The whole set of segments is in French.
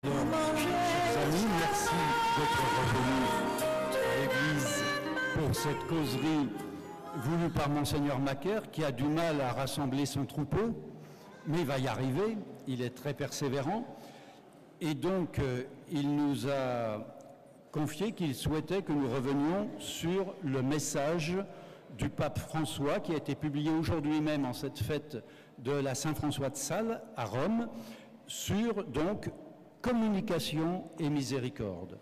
Chers amis, merci d'être revenus à l'Église pour cette causerie voulue par Monseigneur Macaire, qui a du mal à rassembler son troupeau, mais il va y arriver, il est très persévérant. Et donc, il nous a confié qu'il souhaitait que nous revenions sur le message du pape François, qui a été publié aujourd'hui même en cette fête de la Saint-François de Sales à Rome, sur donc communication et miséricorde.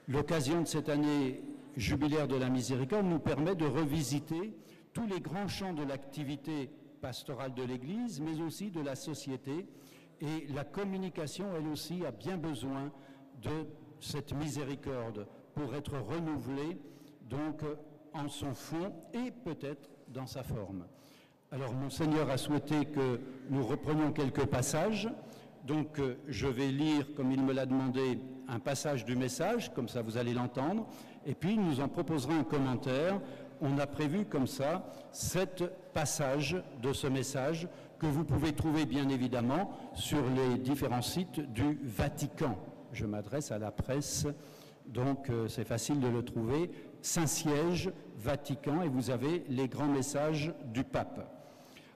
L'occasion de cette année jubilaire de la miséricorde nous permet de revisiter tous les grands champs de l'activité pastorale de l'Église, mais aussi de la société. Et la communication, elle aussi, a bien besoin de cette miséricorde pour être renouvelée, donc en son fond et peut-être dans sa forme. Alors, Monseigneur a souhaité que nous reprenions quelques passages. Donc, je vais lire, comme il me l'a demandé, un passage du message, comme ça vous allez l'entendre, et puis il nous en proposera un commentaire. On a prévu comme ça 7 passages de ce message que vous pouvez trouver bien évidemment sur les différents sites du Vatican. Je m'adresse à la presse, donc c'est facile de le trouver. Saint-Siège, Vatican, et vous avez les grands messages du pape.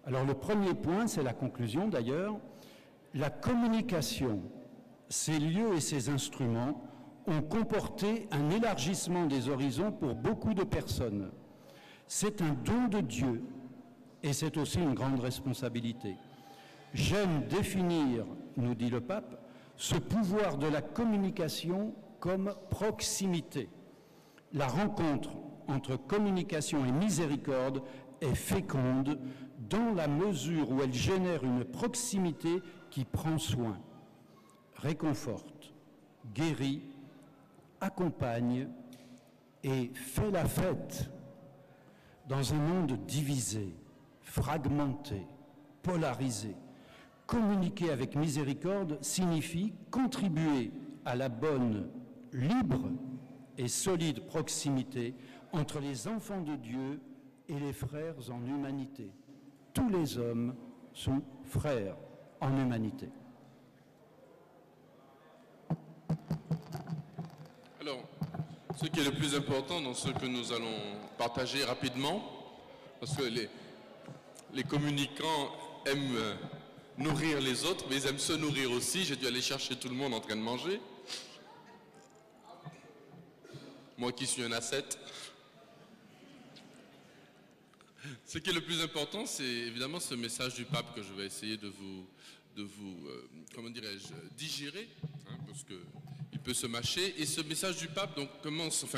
Alors le premier point, c'est la conclusion d'ailleurs. La communication, ses lieux et ses instruments ont comporté un élargissement des horizons pour beaucoup de personnes. C'est un don de Dieu et c'est aussi une grande responsabilité. J'aime définir, nous dit le pape, ce pouvoir de la communication comme proximité. La rencontre entre communication et miséricorde est féconde dans la mesure où elle génère une proximité qui prend soin, réconforte, guérit, accompagne et fait la fête. Dans un monde divisé, fragmenté, polarisé, communiquer avec miséricorde signifie contribuer à la bonne, libre et solide proximité entre les enfants de Dieu et les frères en humanité. Tous les hommes sont frères en humanité. Alors, ce qui est le plus important dans ce que nous allons partager rapidement, parce que les communicants aiment nourrir les autres, mais ils aiment se nourrir aussi. J'ai dû aller chercher tout le monde en train de manger. Moi qui suis un ascète. Ce qui est le plus important, c'est évidemment ce message du pape que je vais essayer de vous comment dirais-je, digérer, hein, parce qu'il peut se mâcher. Et ce message du pape donc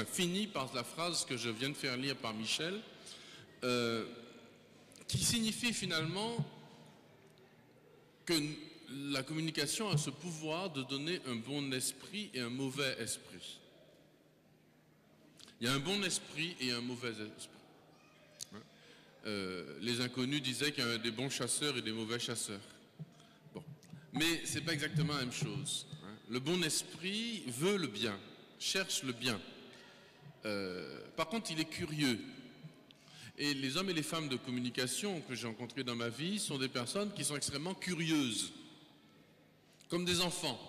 finit par la phrase que je viens de faire lire par Michel, qui signifie finalement que la communication a ce pouvoir de donner un bon esprit et un mauvais esprit. Il y a un bon esprit et un mauvais esprit. Les inconnus disaient qu'il y a des bons chasseurs et des mauvais chasseurs. Bon. Mais ce n'est pas exactement la même chose. Le bon esprit veut le bien, cherche le bien. Par contre, il est curieux. Et les hommes et les femmes de communication que j'ai rencontrés dans ma vie sont des personnes qui sont extrêmement curieuses, comme des enfants.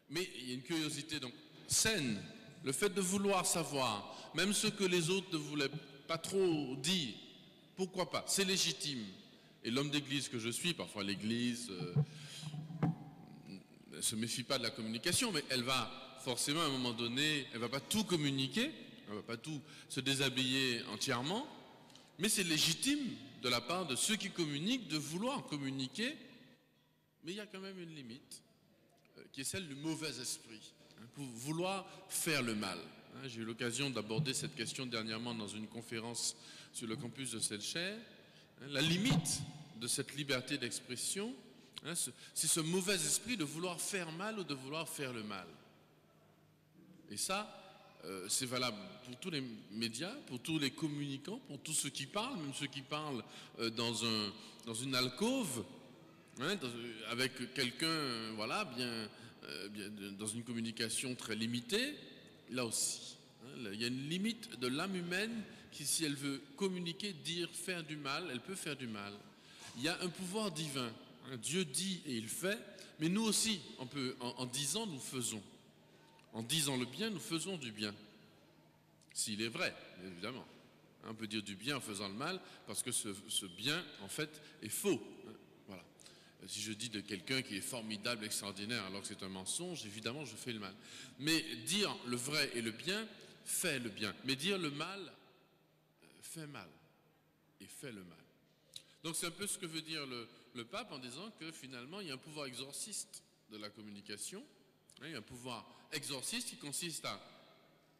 Mais il y a une curiosité donc saine, le fait de vouloir savoir, même ce que les autres ne voulaient pas trop dire, pourquoi pas, c'est légitime. Et l'homme d'église que je suis, parfois l'église ne se méfie pas de la communication, mais elle va forcément à un moment donné, elle ne va pas tout communiquer, elle ne va pas tout se déshabiller entièrement, mais c'est légitime de la part de ceux qui communiquent de vouloir communiquer, mais il y a quand même une limite, qui est celle du mauvais esprit, pour vouloir faire le mal. J'ai eu l'occasion d'aborder cette question dernièrement dans une conférence sur le campus de Selcher. La limite de cette liberté d'expression, c'est ce mauvais esprit de vouloir faire mal ou de vouloir faire le mal. Et ça, c'est valable pour tous les médias, pour tous les communicants, pour tous ceux qui parlent, même ceux qui parlent dans une alcôve, avec quelqu'un, voilà, bien dans une communication très limitée. Là aussi, il y a une limite de l'âme humaine qui, si elle veut communiquer, dire, faire du mal, elle peut faire du mal. Il y a un pouvoir divin Dieu dit et il fait, mais nous aussi, on peut, en disant, nous faisons. En disant le bien, nous faisons du bien. S'il est vrai, évidemment. On peut dire du bien en faisant le mal, parce que ce bien, en fait, est faux. Voilà. Si je dis de quelqu'un qui est formidable, extraordinaire, alors que c'est un mensonge, évidemment, je fais le mal. Mais dire le vrai et le bien fait le bien. Mais dire le mal fait mal. Et fait le mal. Donc c'est un peu ce que veut dire le pape en disant que finalement, il y a un pouvoir exorciste de la communication. Il y a un pouvoir exorciste qui consiste à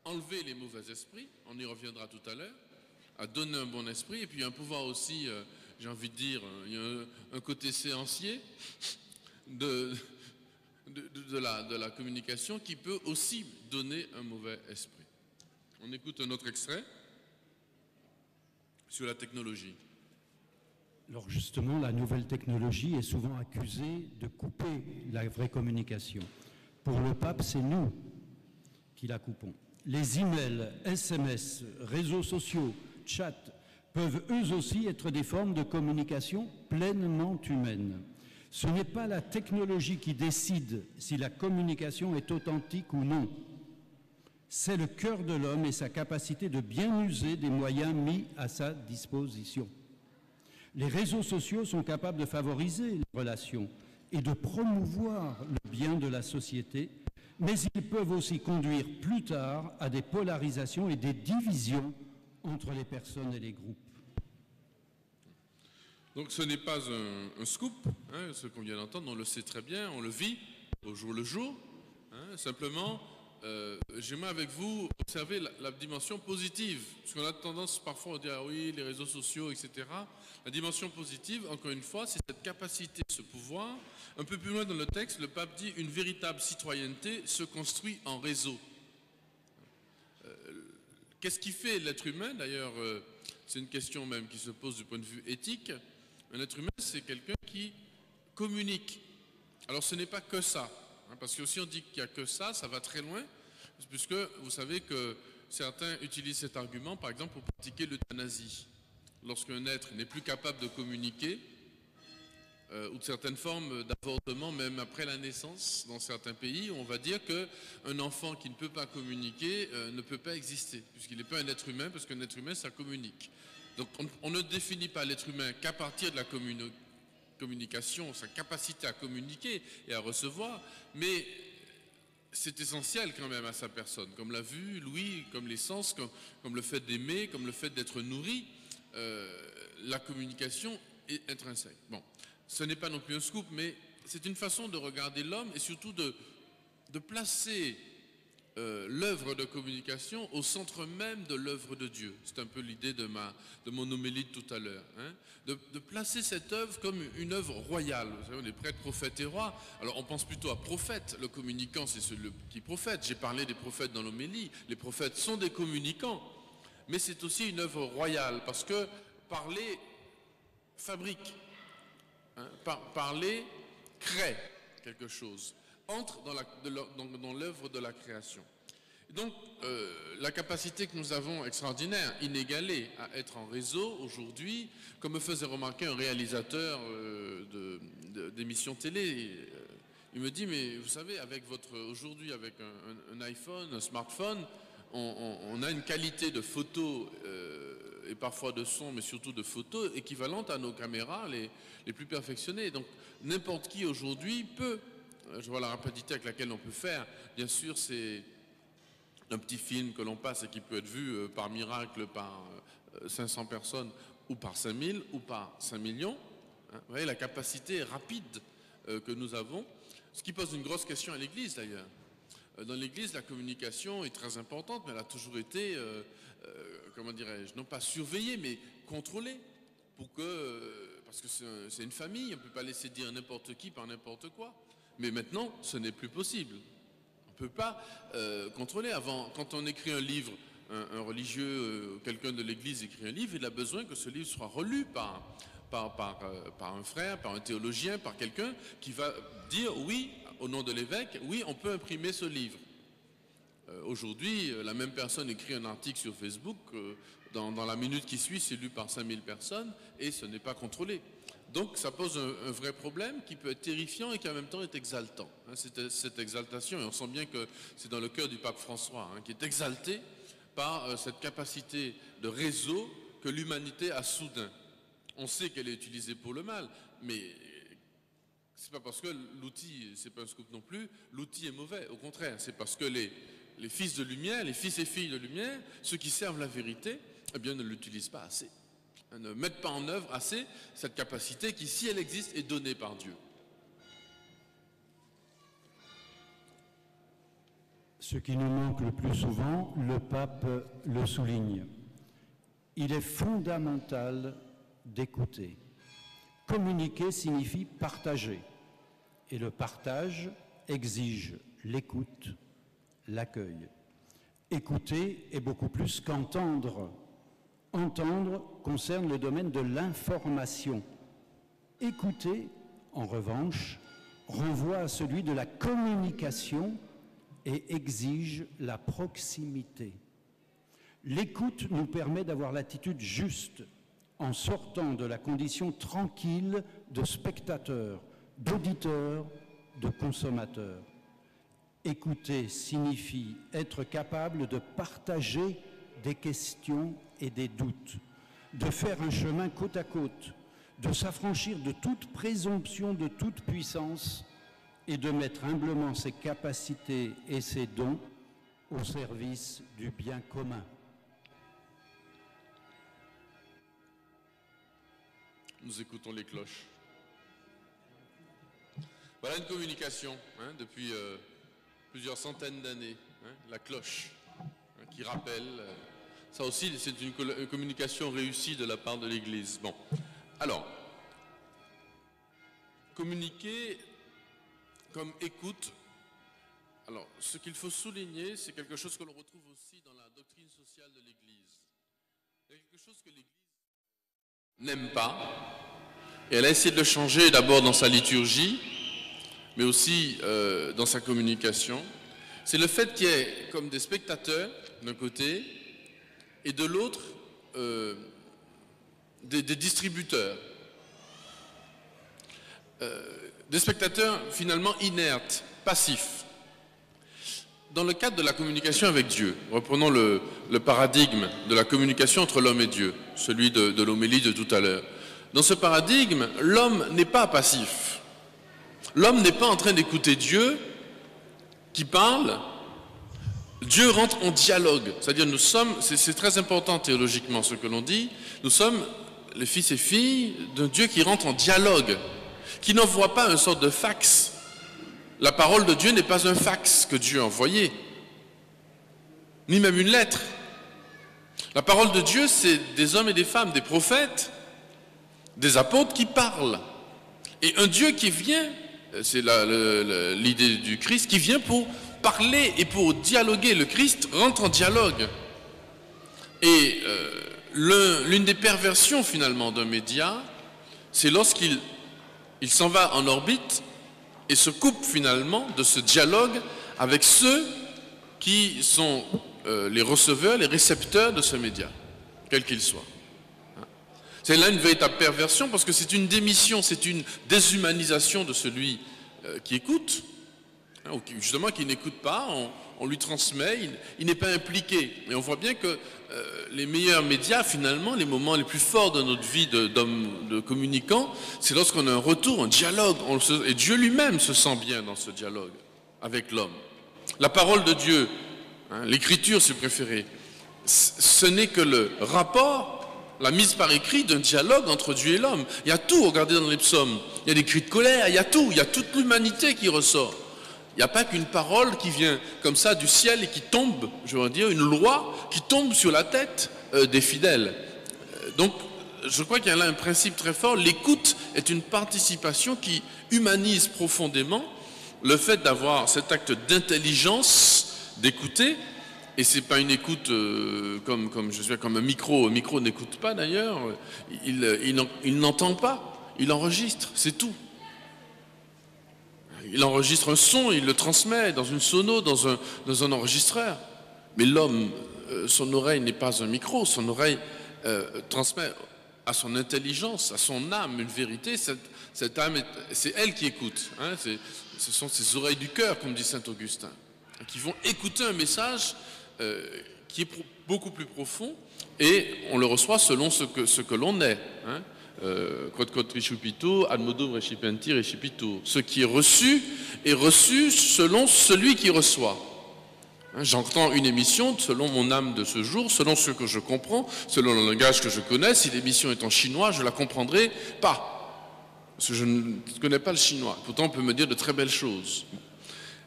enlever les mauvais esprits, on y reviendra tout à l'heure, à donner un bon esprit, et puis il y a un pouvoir aussi, j'ai envie de dire, il y a un côté séancier de la communication qui peut aussi donner un mauvais esprit. On écoute un autre extrait sur la technologie. Alors justement, la nouvelle technologie est souvent accusée de couper la vraie communication. Pour le pape, c'est nous qui la coupons. Les emails, SMS, réseaux sociaux, chats peuvent eux aussi être des formes de communication pleinement humaines. Ce n'est pas la technologie qui décide si la communication est authentique ou non. C'est le cœur de l'homme et sa capacité de bien user des moyens mis à sa disposition. Les réseaux sociaux sont capables de favoriser les relations et de promouvoir le bien de la société, mais ils peuvent aussi conduire plus tard à des polarisations et des divisions entre les personnes et les groupes. Donc ce n'est pas un scoop, ce qu'on vient d'entendre, on le sait très bien, on le vit au jour le jour. Simplement, j'aimerais avec vous observer la dimension positive, parce qu'on a tendance parfois à dire ah oui, les réseaux sociaux, etc. La dimension positive, encore une fois, c'est cette capacité, ce pouvoir. Un peu plus loin dans le texte, le pape dit une véritable citoyenneté se construit en réseau. Qu'est-ce qui fait l'être humain? D'ailleurs, c'est une question même qui se pose du point de vue éthique. Un être humain, c'est quelqu'un qui communique. Alors ce n'est pas que ça, parce que si on dit qu'il n'y a que ça, ça va très loin, puisque vous savez que certains utilisent cet argument, par exemple, pour pratiquer l'euthanasie. Lorsqu'un être n'est plus capable de communiquer, ou de certaines formes d'avortement, même après la naissance, dans certains pays, on va dire qu'un enfant qui ne peut pas communiquer ne peut pas exister, puisqu'il n'est pas un être humain, parce qu'un être humain, ça communique. Donc on ne définit pas l'être humain qu'à partir de la communication, sa capacité à communiquer et à recevoir, mais c'est essentiel quand même à sa personne, comme la vue, l'ouïe, comme les sens, comme le fait d'aimer, comme le fait d'être nourri, la communication est intrinsèque. Bon, ce n'est pas non plus un scoop, mais c'est une façon de regarder l'homme et surtout de placer l'œuvre de communication au centre même de l'œuvre de Dieu. C'est un peu l'idée de mon homélie de tout à l'heure. De placer cette œuvre comme une œuvre royale. Vous savez, on est prêtres, prophètes et rois. Alors on pense plutôt à prophète. Le communicant, c'est celui qui prophète. J'ai parlé des prophètes dans l'homélie. Les prophètes sont des communicants. Mais c'est aussi une œuvre royale parce que parler fabrique. Parler crée quelque chose. Entre dans l'œuvre de la création. Et donc, la capacité que nous avons extraordinaire, inégalée, à être en réseau aujourd'hui, comme me faisait remarquer un réalisateur d'émissions télé, il me dit, mais vous savez, aujourd'hui, avec un iPhone, un smartphone, on a une qualité de photo et parfois de son, mais surtout de photo, équivalente à nos caméras les plus perfectionnées. Donc, n'importe qui aujourd'hui peut. Je vois la rapidité avec laquelle on peut faire. Bien sûr, c'est un petit film que l'on passe et qui peut être vu par miracle par 500 personnes ou par 5000 ou par 5 millions. Vous voyez la capacité rapide que nous avons, ce qui pose une grosse question à l'Église d'ailleurs. Dans l'Église, la communication est très importante, mais elle a toujours été, comment dirais-je, non pas surveillée, mais contrôlée. Parce que c'est une famille, on ne peut pas laisser dire n'importe qui par n'importe quoi. Mais maintenant, ce n'est plus possible. On ne peut pas contrôler. Avant, quand on écrit un livre, un religieux, quelqu'un de l'Église écrit un livre, il a besoin que ce livre soit relu par un frère, par un théologien, par quelqu'un qui va dire oui, au nom de l'évêque, oui, on peut imprimer ce livre. Aujourd'hui, la même personne écrit un article sur Facebook, dans la minute qui suit, c'est lu par 5000 personnes et ce n'est pas contrôlé. Donc ça pose un vrai problème qui peut être terrifiant et qui en même temps est exaltant. Cette exaltation, et on sent bien que c'est dans le cœur du pape François, qui est exalté par cette capacité de réseau que l'humanité a soudain. On sait qu'elle est utilisée pour le mal, mais c'est pas parce que l'outil, c'est pas un scoop non plus, l'outil est mauvais. Au contraire, c'est parce que les fils de lumière, les fils et filles de lumière, ceux qui servent la vérité, eh bien ne l'utilisent pas assez. Ne mettent pas en œuvre assez cette capacité qui, si elle existe, est donnée par Dieu. Ce qui nous manque le plus souvent, le pape le souligne. Il est fondamental d'écouter. Communiquer signifie partager. Et le partage exige l'écoute, l'accueil. Écouter est beaucoup plus qu'entendre. Entendre concerne le domaine de l'information. Écouter, en revanche, renvoie à celui de la communication et exige la proximité. L'écoute nous permet d'avoir l'attitude juste en sortant de la condition tranquille de spectateur, d'auditeur, de consommateur. Écouter signifie être capable de partager des questions et des doutes, de faire un chemin côte à côte, de s'affranchir de toute présomption de toute puissance et de mettre humblement ses capacités et ses dons au service du bien commun. Nous écoutons les cloches. Voilà une communication depuis plusieurs centaines d'années, la cloche, qui rappelle. Ça aussi, c'est une communication réussie de la part de l'Église. Bon, alors, communiquer comme écoute. Alors, ce qu'il faut souligner, c'est quelque chose que l'on retrouve aussi dans la doctrine sociale de l'Église. Il y a quelque chose que l'Église n'aime pas, et elle a essayé de le changer d'abord dans sa liturgie, mais aussi dans sa communication. C'est le fait qu'il y ait comme des spectateurs d'un côté, et de l'autre, des distributeurs. Des spectateurs finalement inertes, passifs. Dans le cadre de la communication avec Dieu, reprenons le paradigme de la communication entre l'homme et Dieu, celui de l'homélie de tout à l'heure. Dans ce paradigme, l'homme n'est pas passif. L'homme n'est pas en train d'écouter Dieu qui parle. Dieu rentre en dialogue, c'est-à-dire nous sommes, c'est très important théologiquement ce que l'on dit, nous sommes les fils et filles d'un Dieu qui rentre en dialogue, qui n'envoie pas une sorte de fax. La parole de Dieu n'est pas un fax que Dieu a envoyé, ni même une lettre. La parole de Dieu, c'est des hommes et des femmes, des prophètes, des apôtres qui parlent. Et un Dieu qui vient, c'est l'idée du Christ, qui vient pour parler et pour dialoguer. Le Christ rentre en dialogue. Et l'une des perversions finalement d'un média, c'est lorsqu'il s'en va en orbite et se coupe finalement de ce dialogue avec ceux qui sont les receveurs, les récepteurs de ce média, quel qu'il soit. C'est là une véritable perversion parce que c'est une démission, c'est une déshumanisation de celui qui écoute, ou justement qui n'écoute pas, on lui transmet, il n'est pas impliqué. Et on voit bien que les meilleurs médias, finalement, les moments les plus forts de notre vie de communicants, c'est lorsqu'on a un retour, un dialogue, et Dieu lui-même se sent bien dans ce dialogue avec l'homme. La parole de Dieu, l'écriture si vous préférez, ce n'est que le rapport, la mise par écrit d'un dialogue entre Dieu et l'homme. Il y a tout, regardez dans les psaumes, il y a des cris de colère, il y a tout, il y a toute l'humanité qui ressort. Il n'y a pas qu'une parole qui vient comme ça du ciel et qui tombe, je veux dire, une loi qui tombe sur la tête des fidèles. Donc, je crois qu'il y a là un principe très fort. L'écoute est une participation qui humanise profondément le fait d'avoir cet acte d'intelligence, d'écouter. Et c'est pas une écoute comme un micro. Un micro n'écoute pas d'ailleurs. Il n'entend pas. Il enregistre, c'est tout. Il enregistre un son, il le transmet dans une sono, dans un enregistreur. Mais l'homme, son oreille n'est pas un micro, son oreille transmet à son intelligence, à son âme, une vérité, cette âme, c'est elle qui écoute. Hein, ce sont ses oreilles du cœur, comme dit saint Augustin, qui vont écouter un message qui est beaucoup plus profond, et on le reçoit selon ce que l'on est. Hein. Ce qui est reçu selon celui qui reçoit. J'entends une émission selon mon âme de ce jour, selon ce que je comprends, selon le langage que je connais. Si l'émission est en chinois, je ne la comprendrai pas, parce que je ne connais pas le chinois. Pourtant, on peut me dire de très belles choses.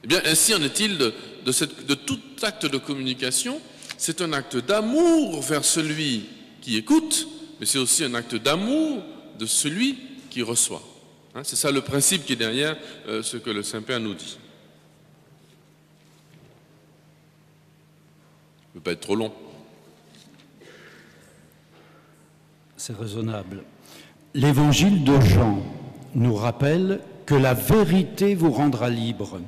Eh bien, ainsi en est-il de tout acte de communication. C'est un acte d'amour vers celui qui écoute, mais c'est aussi un acte d'amour de celui qui reçoit. Hein, c'est ça le principe qui est derrière ce que le Saint-Père nous dit. Ça ne peut pas être trop long. C'est raisonnable. L'évangile de Jean nous rappelle que la vérité vous rendra libre.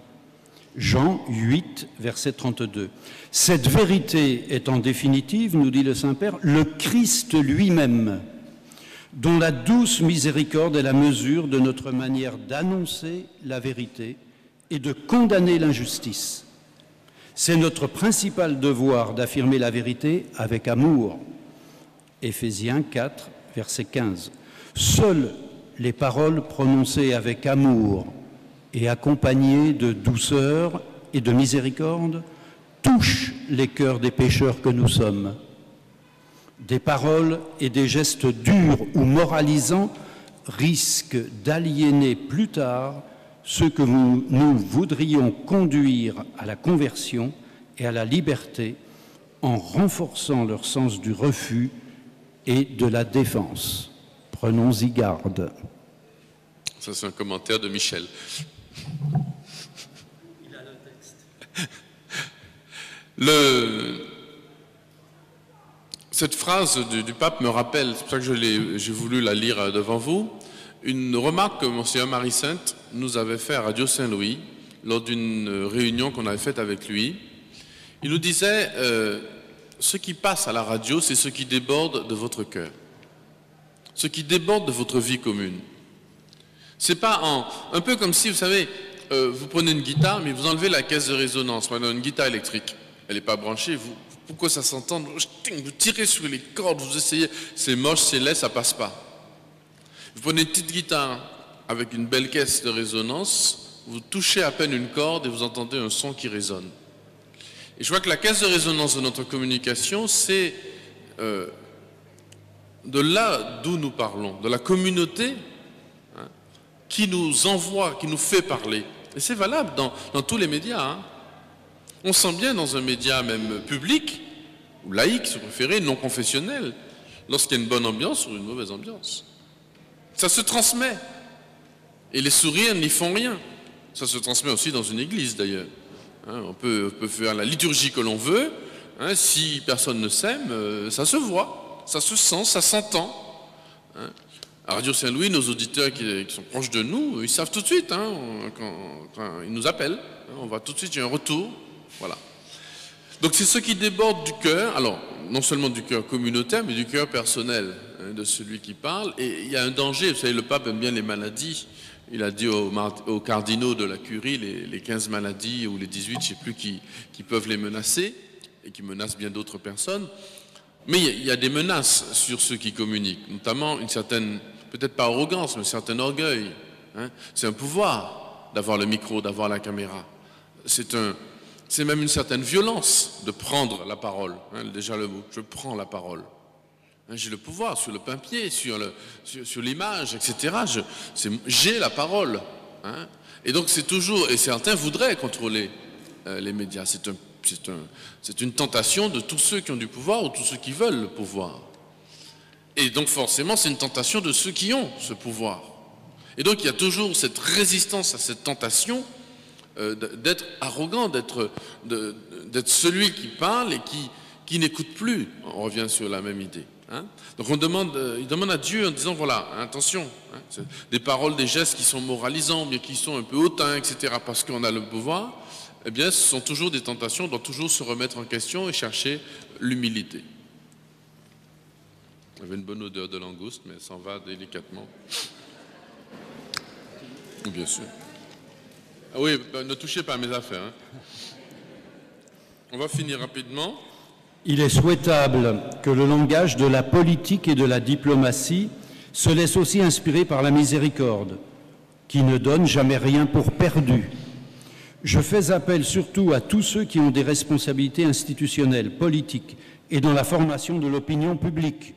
Jean 8, verset 32. Cette vérité est en définitive, nous dit le Saint-Père, le Christ lui-même, dont la douce miséricorde est la mesure de notre manière d'annoncer la vérité et de condamner l'injustice. C'est notre principal devoir d'affirmer la vérité avec amour. Éphésiens 4, verset 15. Seules les paroles prononcées avec amour et accompagnées de douceur et de miséricorde touchent les cœurs des pécheurs que nous sommes. Des paroles et des gestes durs ou moralisants risquent d'aliéner plus tard ceux que nous voudrions conduire à la conversion et à la liberté en renforçant leur sens du refus et de la défense. Prenons-y garde. Ça, c'est un commentaire de Michel. Il a le texte. Cette phrase du pape me rappelle, c'est pour ça que j'ai voulu la lire devant vous, une remarque que Monseigneur Marie-Sainte nous avait fait à Radio Saint-Louis lors d'une réunion qu'on avait faite avec lui. Il nous disait ce qui passe à la radio, c'est ce qui déborde de votre cœur, ce qui déborde de votre vie commune. C'est pas un peu comme si, vous savez, vous prenez une guitare, mais vous enlevez la caisse de résonance. Maintenant, une guitare électrique, elle n'est pas branchée, pourquoi ça s'entend? Vous tirez sur les cordes, vous essayez, c'est moche, c'est laid, ça passe pas. Vous prenez une petite guitare avec une belle caisse de résonance, vous touchez à peine une corde et vous entendez un son qui résonne. Et je crois que la caisse de résonance de notre communication, c'est de là d'où nous parlons, de la communauté qui nous envoie, qui nous fait parler. Et c'est valable dans tous les médias. Hein. On sent bien dans un média même public, ou laïque si vous préférez, non confessionnel, lorsqu'il y a une bonne ambiance ou une mauvaise ambiance. Ça se transmet. Et les sourires n'y font rien. Ça se transmet aussi dans une église d'ailleurs. Hein, on peut faire la liturgie que l'on veut. Hein, si personne ne s'aime, ça se voit, ça se sent, ça s'entend. Hein. À Radio Saint-Louis, nos auditeurs qui sont proches de nous, ils savent tout de suite, hein, quand ils nous appellent, hein, on voit tout de suite, il y a un retour, voilà. Donc c'est ce qui déborde du cœur, alors non seulement du cœur communautaire, mais du cœur personnel, hein, de celui qui parle. Et il y a un danger, vous savez, le pape aime bien les maladies, il a dit aux cardinaux de la curie, les 15 maladies ou les 18, je ne sais plus, qui peuvent les menacer, et qui menacent bien d'autres personnes. Mais il y a des menaces sur ceux qui communiquent, notamment une certaine, peut-être pas arrogance, mais un certain orgueil. Hein. C'est un pouvoir d'avoir le micro, d'avoir la caméra. C'est même une certaine violence de prendre la parole. Hein, déjà le mot, je prends la parole. Hein, j'ai le pouvoir sur le papier, sur l'image, etc. J'ai la parole. Hein. Et donc c'est toujours, et certains voudraient contrôler les médias. C'est une tentation de tous ceux qui ont du pouvoir ou tous ceux qui veulent le pouvoir. Et donc forcément, c'est une tentation de ceux qui ont ce pouvoir. Et donc il y a toujours cette résistance à cette tentation d'être arrogant, d'être celui qui parle et qui n'écoute plus. On revient sur la même idée. Hein. Donc il demande à Dieu en disant, voilà, attention, hein, des paroles, des gestes qui sont moralisants, bien qui sont un peu hautains, etc., parce qu'on a le pouvoir. Eh bien, ce sont toujours des tentations, on doit toujours se remettre en question et chercher l'humilité. Il avait une bonne odeur de langouste, mais elle s'en va délicatement. Bien sûr. Ah oui, ne touchez pas à mes affaires. Hein. On va finir rapidement. Il est souhaitable que le langage de la politique et de la diplomatie se laisse aussi inspirer par la miséricorde, qui ne donne jamais rien pour perdu. Je fais appel surtout à tous ceux qui ont des responsabilités institutionnelles, politiques et dans la formation de l'opinion publique,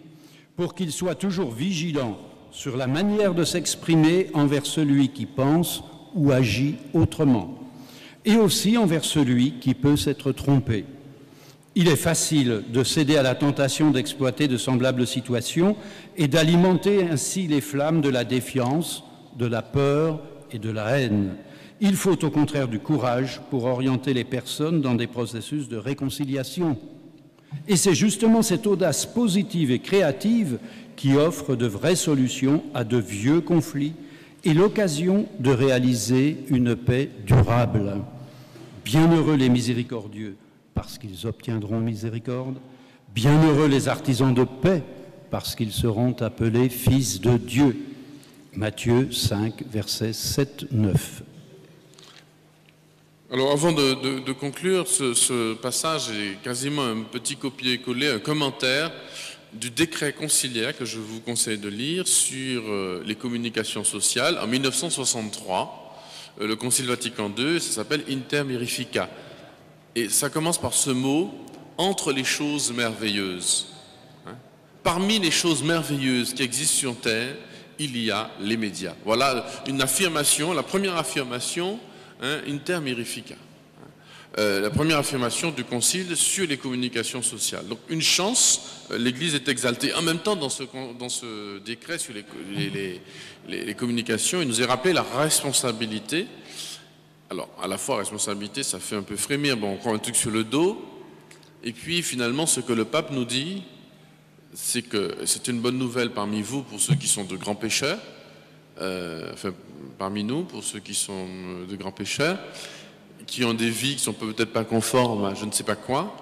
pour qu'ils soient toujours vigilants sur la manière de s'exprimer envers celui qui pense ou agit autrement, et aussi envers celui qui peut s'être trompé. Il est facile de céder à la tentation d'exploiter de semblables situations et d'alimenter ainsi les flammes de la défiance, de la peur et de la haine. Il faut au contraire du courage pour orienter les personnes dans des processus de réconciliation. Et c'est justement cette audace positive et créative qui offre de vraies solutions à de vieux conflits et l'occasion de réaliser une paix durable. Bienheureux les miséricordieux, parce qu'ils obtiendront miséricorde. Bienheureux les artisans de paix, parce qu'ils seront appelés fils de Dieu. Matthieu 5, versets 7-9. Alors avant de conclure, ce passage est quasiment un petit copier-coller, un commentaire du décret conciliaire que je vous conseille de lire sur les communications sociales. En 1963, le Concile Vatican II, ça s'appelle Inter Mirifica. Et ça commence par ce mot, entre les choses merveilleuses. Parmi les choses merveilleuses qui existent sur Terre, il y a les médias. Voilà une affirmation, la première affirmation, Inter Mirifica. La première affirmation du Concile sur les communications sociales. Donc une chance, l'Église est exaltée. En même temps, dans ce décret sur les communications, il nous est rappelé la responsabilité. Alors, à la fois, responsabilité, ça fait un peu frémir, bon, on prend un truc sur le dos, et puis finalement, ce que le pape nous dit, c'est que c'est une bonne nouvelle parmi vous pour ceux qui sont de grands pécheurs, enfin, parmi nous, pour ceux qui sont de grands pécheurs, qui ont des vies qui sont peut-être pas conformes à je ne sais pas quoi.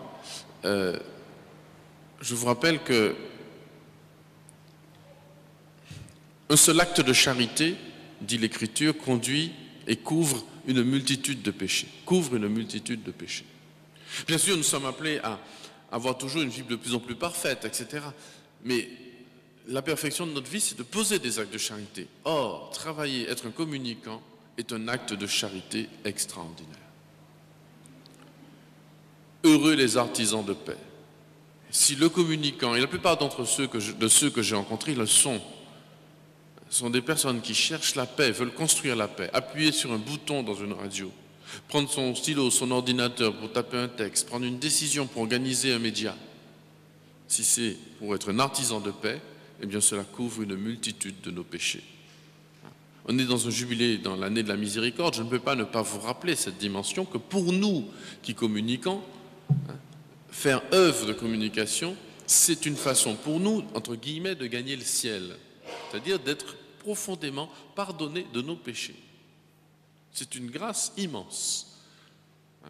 Je vous rappelle que un seul acte de charité, dit l'Écriture, conduit et couvre une multitude de péchés. Couvre une multitude de péchés. Bien sûr, nous sommes appelés à avoir toujours une vie de plus en plus parfaite, etc. Mais la perfection de notre vie, c'est de poser des actes de charité. Or, travailler, être un communicant, est un acte de charité extraordinaire. Heureux les artisans de paix. Si le communicant, et la plupart d'entre ceux que j'ai rencontrés le sont des personnes qui cherchent la paix, veulent construire la paix, appuyer sur un bouton dans une radio, prendre son stylo, son ordinateur pour taper un texte, prendre une décision pour organiser un média. Si c'est pour être un artisan de paix, eh bien cela couvre une multitude de nos péchés. On est dans un jubilé, dans l'année de la miséricorde, je ne peux pas ne pas vous rappeler cette dimension que pour nous qui communiquons, faire œuvre de communication, c'est une façon pour nous, entre guillemets, de gagner le ciel. C'est-à-dire d'être profondément pardonné de nos péchés. C'est une grâce immense.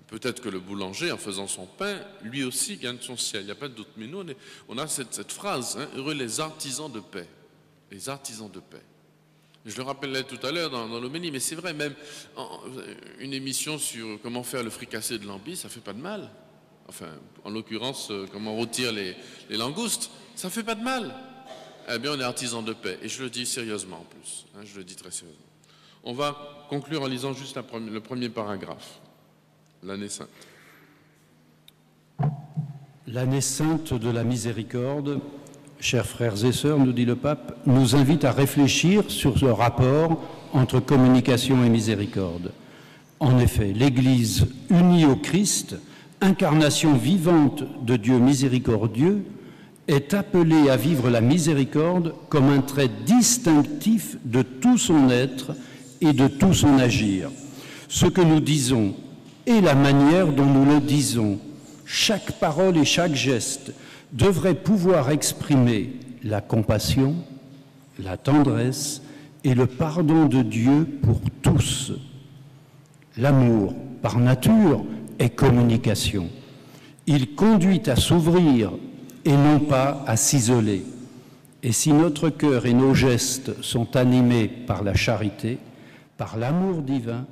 Peut-être que le boulanger, en faisant son pain, lui aussi gagne son ciel. Il n'y a pas de doute. Mais nous, on a cette phrase, heureux les artisans de paix. Les artisans de paix. Je le rappelais tout à l'heure dans l'homélie, mais c'est vrai, même une émission sur comment faire le fricassé de l'ambi, ça ne fait pas de mal. Enfin, en l'occurrence, comment rôtir les langoustes, ça ne fait pas de mal. Eh bien, on est artisans de paix. Et je le dis sérieusement en plus. Je le dis très sérieusement. On va conclure en lisant juste le premier paragraphe. L'année sainte. L'année sainte de la miséricorde, chers frères et sœurs, nous dit le pape, nous invite à réfléchir sur ce rapport entre communication et miséricorde. En effet, l'Église unie au Christ, incarnation vivante de Dieu miséricordieux, est appelée à vivre la miséricorde comme un trait distinctif de tout son être et de tout son agir. Ce que nous disons et la manière dont nous le disons, chaque parole et chaque geste devraient pouvoir exprimer la compassion, la tendresse et le pardon de Dieu pour tous. L'amour, par nature, est communication. Il conduit à s'ouvrir et non pas à s'isoler. Et si notre cœur et nos gestes sont animés par la charité, par l'amour divin,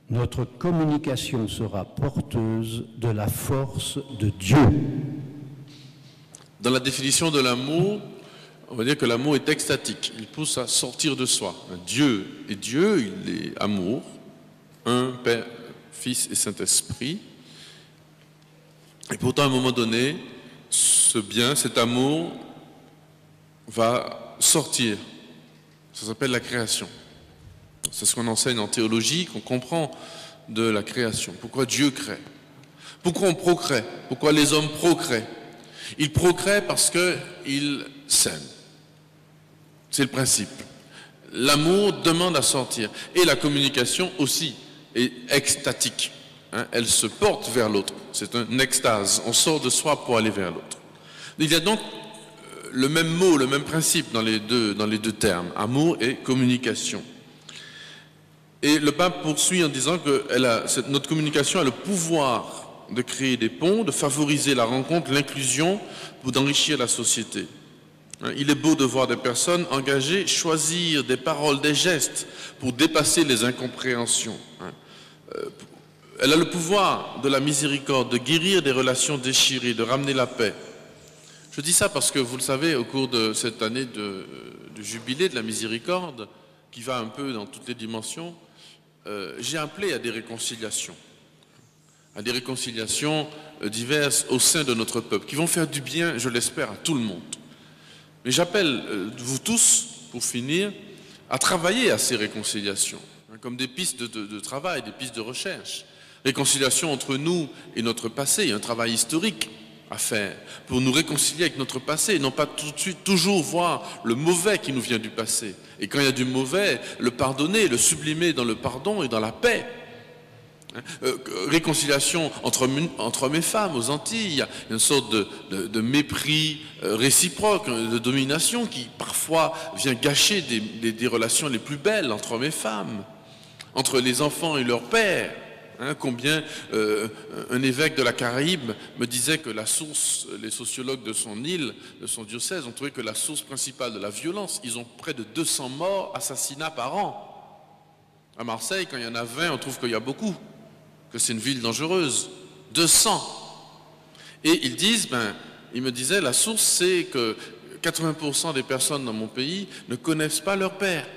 notre communication sera porteuse de la force de Dieu. Dans la définition de l'amour, on va dire que l'amour est extatique, il pousse à sortir de soi. Dieu est Dieu, il est amour, un Père, Fils et Saint-Esprit. Et pourtant, à un moment donné, ce bien, cet amour va sortir. Ça s'appelle la création. C'est ce qu'on enseigne en théologie, qu'on comprend de la création. Pourquoi Dieu crée? Pourquoi on procrée? Pourquoi les hommes procréent? Ils procréent parce qu'ils s'aiment. C'est le principe. L'amour demande à sortir. Et la communication aussi est extatique. Elle se porte vers l'autre. C'est une extase. On sort de soi pour aller vers l'autre. Il y a donc le même mot, le même principe dans les deux termes, amour et communication. Et le pape poursuit en disant que notre communication a le pouvoir de créer des ponts, de favoriser la rencontre, l'inclusion, ou d'enrichir la société. Il est beau de voir des personnes engagées choisir des paroles, des gestes pour dépasser les incompréhensions. Elle a le pouvoir de la miséricorde, de guérir des relations déchirées, de ramener la paix. Je dis ça parce que, vous le savez, au cours de cette année de jubilé de la miséricorde, qui va un peu dans toutes les dimensions, j'ai appelé à des réconciliations diverses au sein de notre peuple, qui vont faire du bien, je l'espère, à tout le monde. Mais j'appelle vous tous, pour finir, à travailler à ces réconciliations, comme des pistes de travail, des pistes de recherche. Réconciliation entre nous et notre passé, un travail historique à faire pour nous réconcilier avec notre passé, non pas tout de suite toujours voir le mauvais qui nous vient du passé. Et quand il y a du mauvais, le pardonner, le sublimer dans le pardon et dans la paix. Réconciliation entre hommes et femmes aux Antilles, il y a une sorte de mépris réciproque, de domination qui parfois vient gâcher des relations les plus belles entre hommes et femmes, entre les enfants et leur père. Combien un évêque de la Caraïbe me disait que la source, les sociologues de son île, de son diocèse, ont trouvé que la source principale de la violence, ils ont près de 200 morts, assassinats par an. À Marseille, quand il y en a 20, on trouve qu'il y a beaucoup, que c'est une ville dangereuse. 200. Et ils disent, ils me disaient, la source c'est que 80% des personnes dans mon pays ne connaissent pas leur père.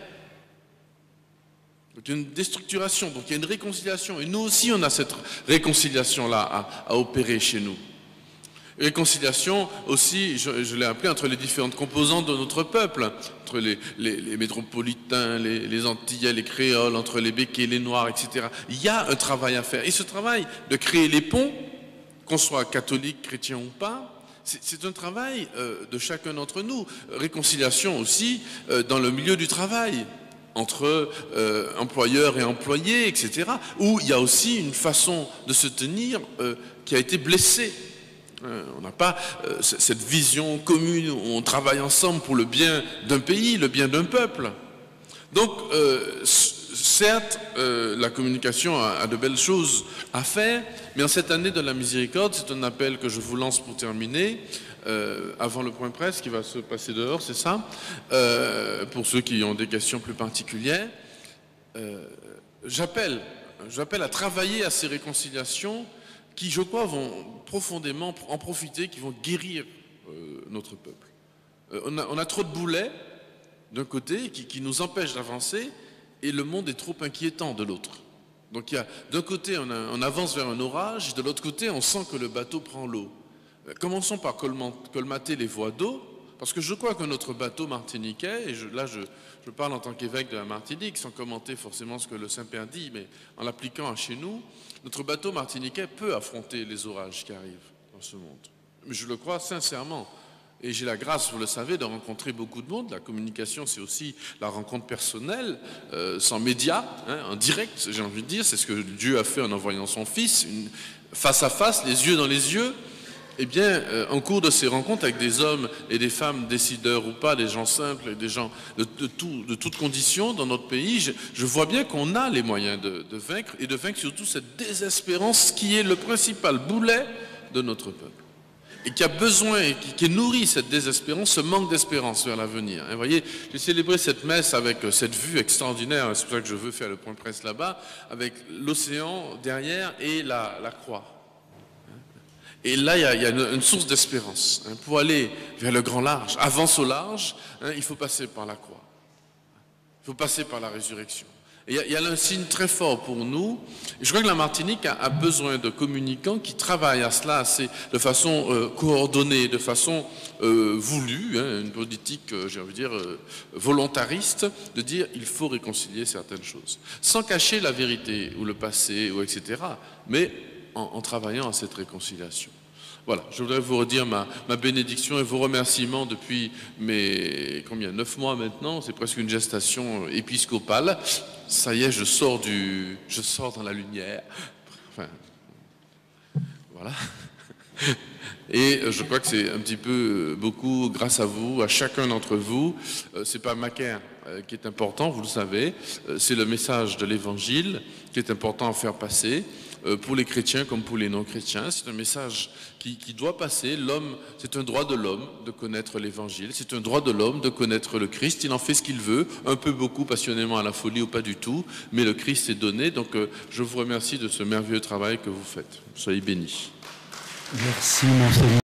Donc il y a une déstructuration, donc il y a une réconciliation. Et nous aussi, on a cette réconciliation-là à opérer chez nous. Réconciliation aussi, je l'ai appelé, entre les différentes composantes de notre peuple, entre les métropolitains, les Antillais, les créoles, entre les béquets, les noirs, etc. Il y a un travail à faire. Et ce travail de créer les ponts, qu'on soit catholique, chrétien ou pas, c'est un travail de chacun d'entre nous. Réconciliation aussi dans le milieu du travail, entre employeurs et employés, etc., où il y a aussi une façon de se tenir qui a été blessée. On n'a pas cette vision commune où on travaille ensemble pour le bien d'un pays, le bien d'un peuple. Donc, certes, la communication a de belles choses à faire, mais en cette année de la miséricorde, c'est un appel que je vous lance pour terminer, avant le point presse qui va se passer dehors, c'est ça, pour ceux qui ont des questions plus particulières. J'appelle à travailler à ces réconciliations qui, je crois, vont profondément en profiter, qui vont guérir notre peuple. On a trop de boulets d'un côté qui nous empêchent d'avancer, et le monde est trop inquiétant de l'autre. Donc d'un côté on avance vers un orage, de l'autre côté on sent que le bateau prend l'eau. Commençons par colmater les voies d'eau, parce que je crois que notre bateau martiniquais, et je parle en tant qu'évêque de la Martinique, sans commenter forcément ce que le Saint-Père dit, mais en l'appliquant à chez nous, notre bateau martiniquais peut affronter les orages qui arrivent dans ce monde. Mais je le crois sincèrement. Et j'ai la grâce, vous le savez, de rencontrer beaucoup de monde. La communication, c'est aussi la rencontre personnelle, sans médias, en direct, j'ai envie de dire. C'est ce que Dieu a fait en envoyant son Fils, face à face, les yeux dans les yeux. Eh bien, en cours de ces rencontres avec des hommes et des femmes décideurs ou pas, des gens simples, des gens de toutes conditions dans notre pays, je vois bien qu'on a les moyens de vaincre, et de vaincre surtout cette désespérance qui est le principal boulet de notre peuple. et qui a besoin, et qui nourrit cette désespérance, ce manque d'espérance vers l'avenir. Vous voyez, j'ai célébré cette messe avec cette vue extraordinaire, c'est pour ça que je veux faire le point presse là-bas, avec l'océan derrière et la croix. Et là, il y a une source d'espérance. Pour aller vers le grand large, avance au large, il faut passer par la croix. Il faut passer par la résurrection. Et il y a là un signe très fort pour nous. Et je crois que la Martinique a besoin de communicants qui travaillent à cela de façon coordonnée, de façon voulue, une politique, j'ai envie de dire, volontariste, de dire il faut réconcilier certaines choses. Sans cacher la vérité ou le passé, ou etc., mais en travaillant à cette réconciliation. Voilà, je voudrais vous redire ma bénédiction et vos remerciements depuis 9 mois maintenant, c'est presque une gestation épiscopale. Ça y est, je sors dans la lumière. Enfin, voilà. Et je crois que c'est un petit peu beaucoup grâce à vous, à chacun d'entre vous. C'est pas Macaire qui est important, vous le savez. C'est le message de l'Évangile qui est important à faire passer. Pour les chrétiens comme pour les non-chrétiens, c'est un message qui doit passer. L'homme, c'est un droit de l'homme de connaître l'Évangile, c'est un droit de l'homme de connaître le Christ. Il en fait ce qu'il veut, un peu, beaucoup, passionnément à la folie ou pas du tout, mais le Christ est donné. Donc je vous remercie de ce merveilleux travail que vous faites. Soyez bénis. Merci, Monseigneur.